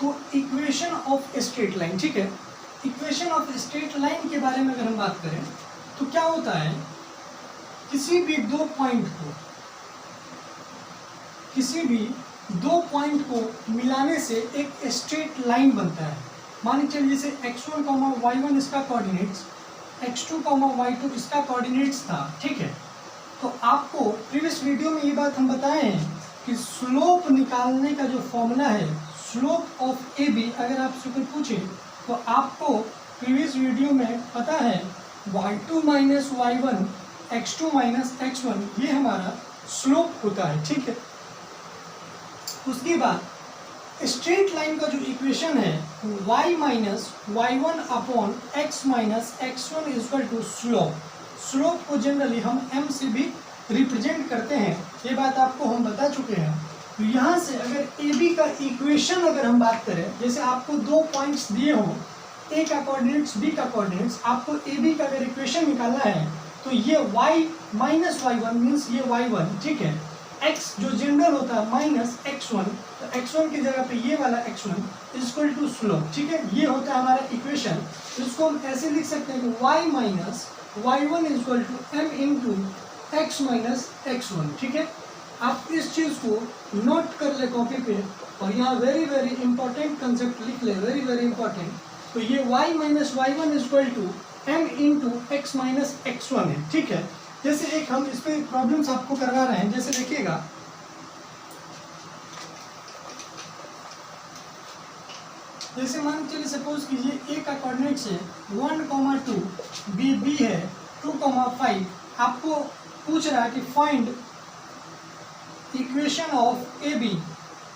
तो equation of straight line, ठीक है, इक्वेशन ऑफ स्ट्रेट लाइन के बारे में अगर हम बात करें तो क्या होता है, किसी भी दो पॉइंट को मिलाने से एक स्ट्रेट लाइन बनता है। मान के चलिए जैसे x1, y1 इसका कोऑर्डिनेट्स, x2, y2 इसका कोऑर्डिनेट्स था, ठीक है। तो आपको प्रीवियस वीडियो में ये बात हम बताए हैं कि स्लोप निकालने का जो फॉर्मूला है, स्लोप ऑफ ए बी, अगर आपसे कोई पूछे तो आपको प्रीवियस वीडियो में पता है y2 minus y1 x2 minus x1, ये हमारा स्लोप होता है, ठीक है। उसके बाद स्ट्रेट लाइन का जो इक्वेशन है y minus y1 upon x minus x1 equal to slope. Slope को जनरली हम m से भी रिप्रेजेंट करते हैं, ये बात आपको हम बता चुके हैं। तो यहाँ से अगर ए बी का इक्वेशन अगर हम बात करें, जैसे आपको दो पॉइंट्स दिए हों, ए का कोऑर्डिनेट्स बी का कोऑर्डिनेट्स, आपको ए बी का अगर इक्वेशन निकालना है तो ये y माइनस y1 मीन्स ये y1, ठीक है। x जो जनरल होता है माइनस x1, तो x1 की जगह पे ये वाला x1 इक्वल टू स्लोप, ठीक है। ये होता है हमारा इक्वेशन। इसको हम ऐसे लिख सकते हैं कि y minus y1 equal to m into x minus x1, ठीक है। आप इस चीज़ को नोट कर ले कॉपी पे, और यहाँ वेरी वेरी इंपॉर्टेंट कंसेप्ट लिख ले, वेरी वेरी इंपॉर्टेंट। तो ये y minus y1 equal to m into x minus x1 है, ठीक है। जैसे एक हम इस पे प्रॉब्लम्स आपको करवा रहे हैं, जैसे देखिएगा, जैसे मान चलिए सपोज कीजिए ए का कोऑर्डिनेट्स है 1, 2, बी है 2, 5। आपको पूछ रहा है कि find equation of A B,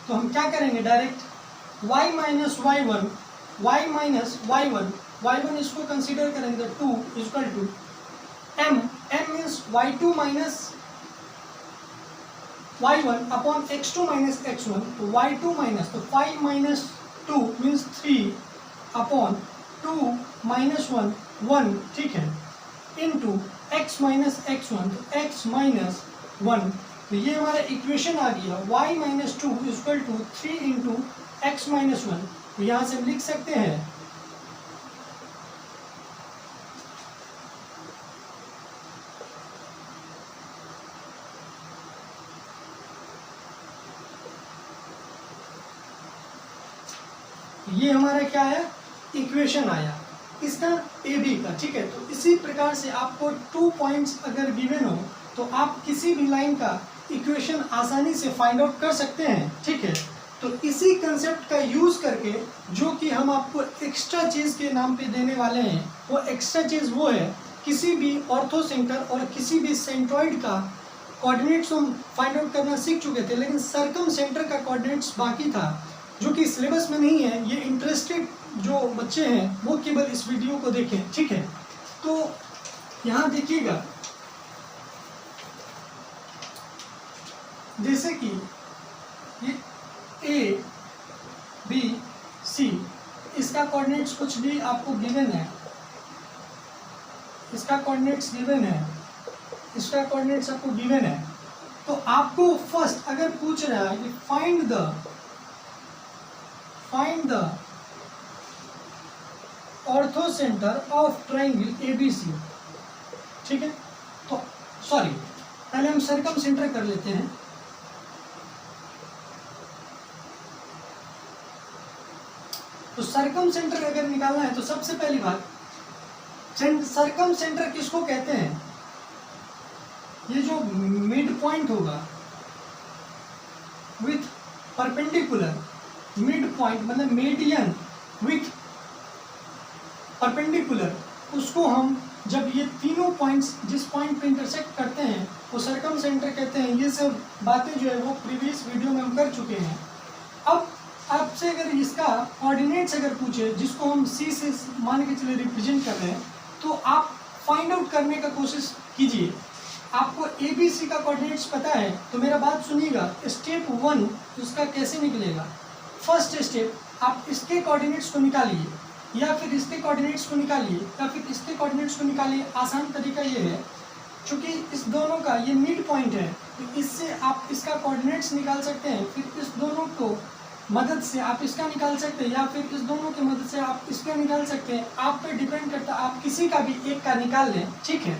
तो हम क्या करेंगे, डायरेक्ट y माइनस y1 इसको कंसीडर करेंगे 2 equal to m means y2 minus y1 upon x2 minus x1, तो y2 माइनस, तो 5 माइनस 2 मीन्स 3 अपॉन 2 माइनस 1, ठीक है, इंटू x माइनस x1, तो x माइनस 1। तो ये हमारा इक्वेशन आ गया y minus 2 equal to 3 into x minus 1। तो यहाँ से हम लिख सकते हैं ये हमारा क्या है, इक्वेशन आया इसका ए बी का, ठीक है। तो इसी प्रकार से आपको 2 पॉइंट्स अगर गिवन हो तो आप किसी भी लाइन का इक्वेशन आसानी से फाइंड आउट कर सकते हैं, ठीक है। तो इसी कंसेप्ट का यूज करके जो कि हम आपको एक्स्ट्रा चीज़ के नाम पे देने वाले हैं, वो एक्स्ट्रा चीज़ वो है किसी भी ऑर्थो सेंटर और किसी भी सेंट्रॉइड का कोऑर्डिनेट्स हम फाइंड आउट करना सीख चुके थे, लेकिन सर्कम सेंटर का कोऑर्डिनेट्स बाकी था, जो कि सिलेबस में नहीं है। ये इंटरेस्टेड जो बच्चे हैं वो केवल इस वीडियो को देखें, ठीक है। तो यहाँ देखिएगा, जैसे कि ये ए बी सी, इसका कोऑर्डिनेट्स कुछ भी आपको गिवन है, इसका कोऑर्डिनेट्स गिवन है, इसका कोऑर्डिनेट्स आपको गिवन है। तो आपको फर्स्ट अगर पूछ रहा है कि find the ortho centre of triangle ABC, ठीक है। तो सॉरी, पहले हम सर्कम सेंटर कर लेते हैं। तो सर्कम सेंटर अगर निकालना है तो सबसे पहली बात, सर्कम सेंटर किसको कहते हैं, ये जो मिड पॉइंट होगा विथ परपेंडिकुलर, मिड पॉइंट मतलब मीडियन विथ परपेंडिकुलर, उसको हम जब ये तीनों पॉइंट्स जिस पॉइंट पे इंटरसेक्ट करते हैं वो सर्कम सेंटर कहते हैं। ये सब बातें जो है वो प्रीवियस वीडियो में हम कर चुके हैं। अब आपसे अगर इसका कोऑर्डिनेट्स अगर पूछे, जिसको हम सी से मान के चले रिप्रेजेंट कर रहे हैं, तो आप फाइंड आउट करने का कोशिश कीजिए। आपको ए बी सी का कोऑर्डिनेट्स पता है, तो मेरा बात सुनिएगा। स्टेप 1 उसका कैसे निकलेगा, फर्स्ट स्टेप आप इसके कोऑर्डिनेट्स को निकालिए, या फिर इसके कोऑर्डिनेट्स को निकालिए, या फिर इसके कोऑर्डिनेट्स को निकालिए। आसान तरीका ये है, चूँकि इस दोनों का ये मिड पॉइंट है, तो इससे आप इसका कोऑर्डिनेट्स निकाल सकते हैं। फिर इस दोनों को मदद से आप इसका निकाल सकते हैं या फिर इस दोनों की मदद से आप इसका निकाल सकते हैं। आप पे डिपेंड करता है, आप किसी का भी एक का निकाल लें, ठीक है,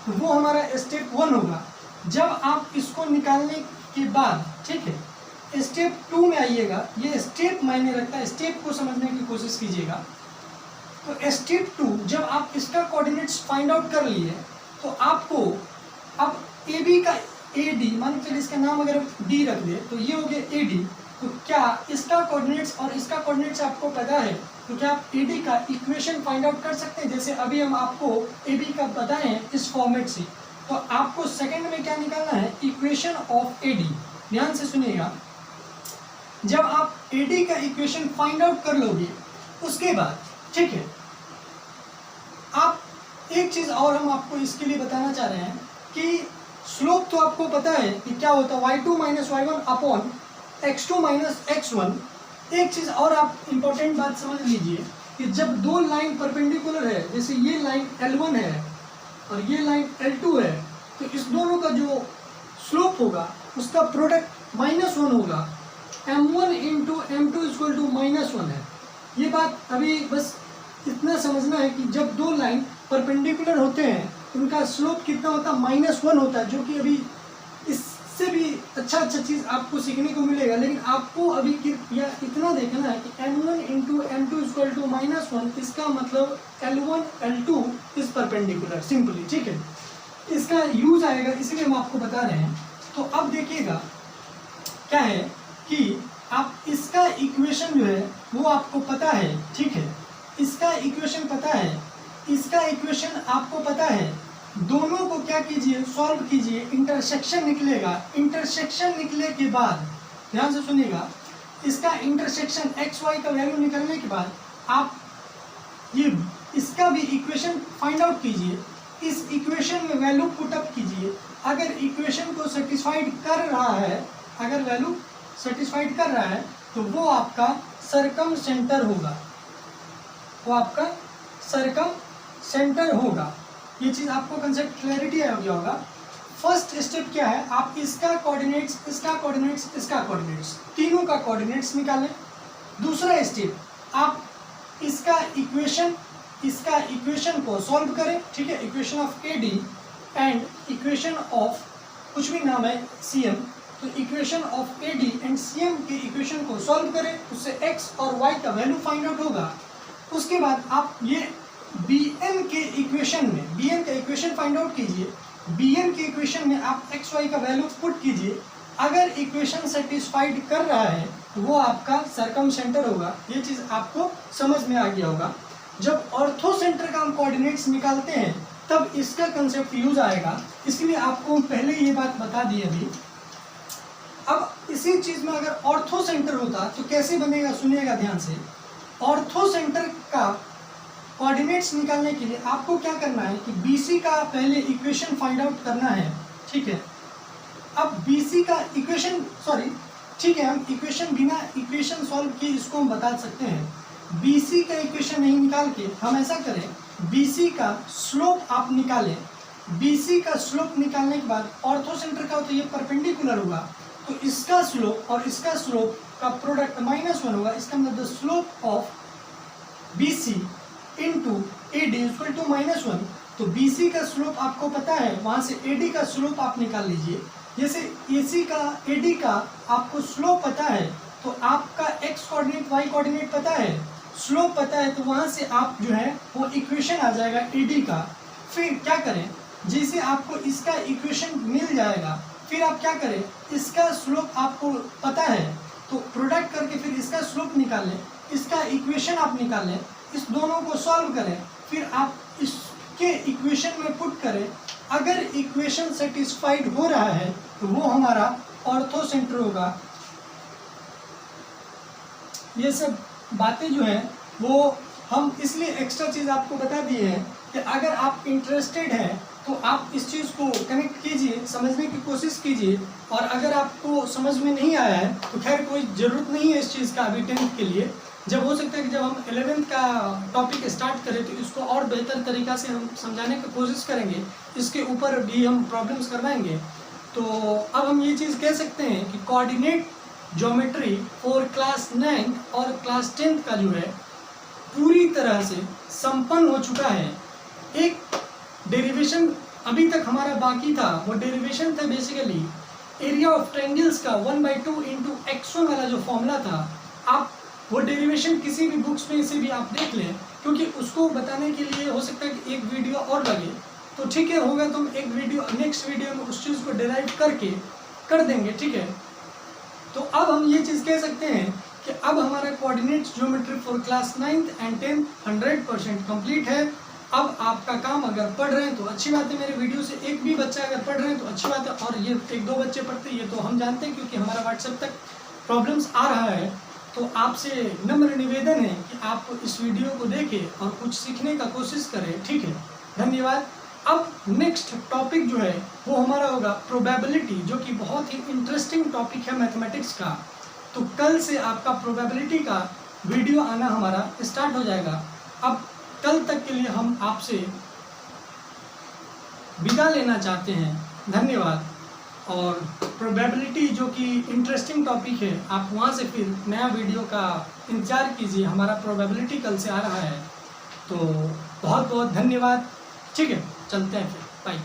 तो वो हमारा स्टेप 1 होगा। जब आप इसको निकालने के बाद, ठीक है, स्टेप 2 में आइएगा। ये स्टेप मायने रखता है, स्टेप को समझने की कोशिश कीजिएगा। तो स्टेप 2, जब आप इसका कोऑर्डिनेट्स फाइंड आउट कर लिए तो आपको अब ए बी का ए डी, मान के चलिए इसका नाम अगर डी रख दे तो ये हो गया ए डी। तो क्या इसका कोऑर्डिनेट्स और इसका कोऑर्डिनेट्स आपको पता है, तो क्या आप ए डी का इक्वेशन फाइंड आउट कर सकते हैं? जैसे अभी हम आपको ए बी का बताए हैं इस फॉर्मेट से, तो आपको सेकंड में क्या निकालना है, इक्वेशन ऑफ ए डी। ध्यान से सुनिएगा, जब आप ए डी का इक्वेशन फाइंड आउट कर लोगे उसके बाद, ठीक है, आप एक चीज और हम आपको इसके लिए बताना चाह रहे हैं कि स्लोप तो आपको पता है कि क्या होता है, y2 minus y1 upon x2 minus x1। एक चीज और आप इंपॉर्टेंट बात समझ लीजिए कि जब दो लाइन परपेंडिकुलर है, जैसे ये लाइन L1 है और ये लाइन L2 है, तो इस दोनों का जो स्लोप होगा उसका प्रोडक्ट -1 होगा। m1 into m2 equal to -1 है। ये बात अभी बस इतना समझना है कि जब दो लाइन परपेंडिकुलर होते हैं उनका स्लोप कितना होता है, -1 होता है, जो कि अभी इससे भी अच्छा चीज़ आपको सीखने को मिलेगा। लेकिन आपको अभी या इतना देखना है कि m1 into m2 equal to -1, इसका मतलब L1 L2 is perpendicular simply, ठीक है, इसका यूज आएगा, इसीलिए हम आपको बता रहे हैं। तो अब देखिएगा क्या है कि आप इसका इक्वेशन जो है वो आपको पता है, ठीक है, इसका इक्वेशन पता है, इसका इक्वेशन आपको पता है। दोनों को क्या कीजिए, सॉल्व कीजिए, इंटरसेक्शन निकलेगा। इंटरसेक्शन निकले के बाद ध्यान से सुनिएगा, इसका इंटरसेक्शन एक्स वाई का वैल्यू निकलने के बाद आप ये इसका भी इक्वेशन फाइंड आउट कीजिए। इस इक्वेशन में वैल्यू पुट अप कीजिए। अगर इक्वेशन को सेटिस्फाइड कर रहा है, अगर वैल्यू सेटिस्फाइड कर रहा है तो वो आपका सरकम सेंटर होगा, वो आपका सरकम सेंटर होगा। ये चीज़ आपको कंसेप्ट क्लैरिटी आ गया होगा। फर्स्ट स्टेप क्या है, आप इसका कोऑर्डिनेट्स, इसका कोऑर्डिनेट्स, इसका कोऑर्डिनेट्स, तीनों का कोऑर्डिनेट्स निकालें। दूसरा स्टेप, आप इसका इक्वेशन को सॉल्व करें, ठीक है, equation of A D and equation of कुछ भी नाम है सी एम, तो equation of A D and C M के इक्वेशन को सॉल्व करें, उससे एक्स और वाई का वैल्यू फाइंड आउट होगा। उसके बाद आप ये bn के इक्वेशन में, bn का इक्वेशन फाइंड आउट कीजिए। bn के इक्वेशन में आप एक्स वाई का वैल्यू पुट कीजिए। अगर इक्वेशन सेटिस्फाइड कर रहा है तो वो आपका सरकम सेंटर होगा। ये चीज़ आपको समझ में आ गया होगा। जब ऑर्थो सेंटर का हम कोऑर्डिनेट्स निकालते हैं तब इसका कंसेप्ट यूज आएगा, इसलिए आपको पहले ये बात बता दी अभी। अब इसी चीज़ में अगर ऑर्थो सेंटर होता तो कैसे बनेगा, सुनिएगा ध्यान से। ऑर्थो सेंटर का कोऑर्डिनेट्स निकालने के लिए आपको क्या करना है कि BC का पहले इक्वेशन फाइंड आउट करना है, ठीक है। अब BC का इक्वेशन, सॉरी, ठीक है, हम इक्वेशन बिना इक्वेशन सॉल्व किए इसको हम बता सकते हैं। BC का इक्वेशन नहीं निकाल के हम ऐसा करें, BC का स्लोप आप निकालें। BC का स्लोप निकालने के बाद ऑर्थो सेंटर का तो ये परपेंडिकुलर होगा, तो इसका स्लोप और इसका स्लोप का प्रोडक्ट -1 होगा। इसका मतलब slope of BC into A D equal to -1। तो BC का स्लोप आपको पता है, वहाँ से AD का स्लोप आप निकाल लीजिए। जैसे AC का AD का आपको स्लोप पता है तो आपका x कोऑर्डिनेट y कोऑर्डिनेट पता है, स्लोप पता है, तो वहाँ से आप जो है वो इक्वेशन आ जाएगा AD का। फिर क्या करें, जैसे आपको इसका इक्वेशन मिल जाएगा, फिर आप क्या करें, इसका स्लोप आपको पता है तो प्रोडक्ट करके फिर इसका स्लोप निकाल लें, इसका इक्वेशन आप निकाल लें, इस दोनों को सॉल्व करें, फिर आप इसके इक्वेशन में पुट करें। अगर इक्वेशन सेटिस्फाइड हो रहा है तो वो हमारा ऑर्थो सेंटर होगा। ये सब बातें जो हैं वो हम इसलिए एक्स्ट्रा चीज़ आपको बता दिए हैं कि अगर आप इंटरेस्टेड हैं तो आप इस चीज़ को कनेक्ट कीजिए, समझने की कोशिश कीजिए। और अगर आपको समझ में नहीं आया है तो खैर कोई ज़रूरत नहीं है इस चीज़ का अभी 10th के लिए। जब हो सकता है कि जब हम 11th का टॉपिक स्टार्ट करें तो इसको और बेहतर तरीक़ा से हम समझाने की कोशिश करेंगे, इसके ऊपर भी हम प्रॉब्लम्स करवाएंगे। तो अब हम ये चीज़ कह सकते हैं कि कोऑर्डिनेट ज्योमेट्री फॉर क्लास 9 और क्लास 10 का जो है पूरी तरह से संपन्न हो चुका है। एक डेरिवेशन अभी तक हमारा बाकी था, वो डेरिवेशन था बेसिकली एरिया ऑफ ट्रायंगल्स का 1/2 इंटू x1 वाला जो फॉर्मूला था। आप वो डेरिवेशन किसी भी बुक्स में से भी आप देख लें, क्योंकि उसको बताने के लिए हो सकता है कि एक वीडियो और लगे, तो ठीक है, होगा तो हम एक वीडियो नेक्स्ट वीडियो में उस चीज़ को डिराइव करके कर देंगे, ठीक है। तो अब हम ये चीज़ कह सकते हैं कि अब हमारा coordinates geometry for class 9th and 10th 100% complete है। अब आपका काम अगर पढ़ रहे हैं तो अच्छी बात है, मेरे वीडियो से एक भी बच्चा अगर पढ़ रहे हैं तो अच्छी बात है, और ये 1-2 बच्चे पढ़ते हैं ये तो हम जानते हैं, क्योंकि हमारा व्हाट्सएप तक प्रॉब्लम्स आ रहा है। तो आपसे नम्र निवेदन है कि आप इस वीडियो को देखें और कुछ सीखने का कोशिश करें, ठीक है। धन्यवाद। अब नेक्स्ट टॉपिक जो है वो हमारा होगा प्रोबेबिलिटी, जो कि बहुत ही इंटरेस्टिंग टॉपिक है मैथमेटिक्स का। तो कल से आपका प्रोबेबिलिटी का वीडियो आना हमारा स्टार्ट हो जाएगा। अब कल तक के लिए हम आपसे विदा लेना चाहते हैं, धन्यवाद। और प्रोबेबिलिटी जो कि इंटरेस्टिंग टॉपिक है, आप वहाँ से फिर नया वीडियो का इंतजार कीजिए, हमारा प्रोबेबिलिटी कल से आ रहा है। तो बहुत बहुत धन्यवाद, ठीक है, चलते हैं फिर, बाय।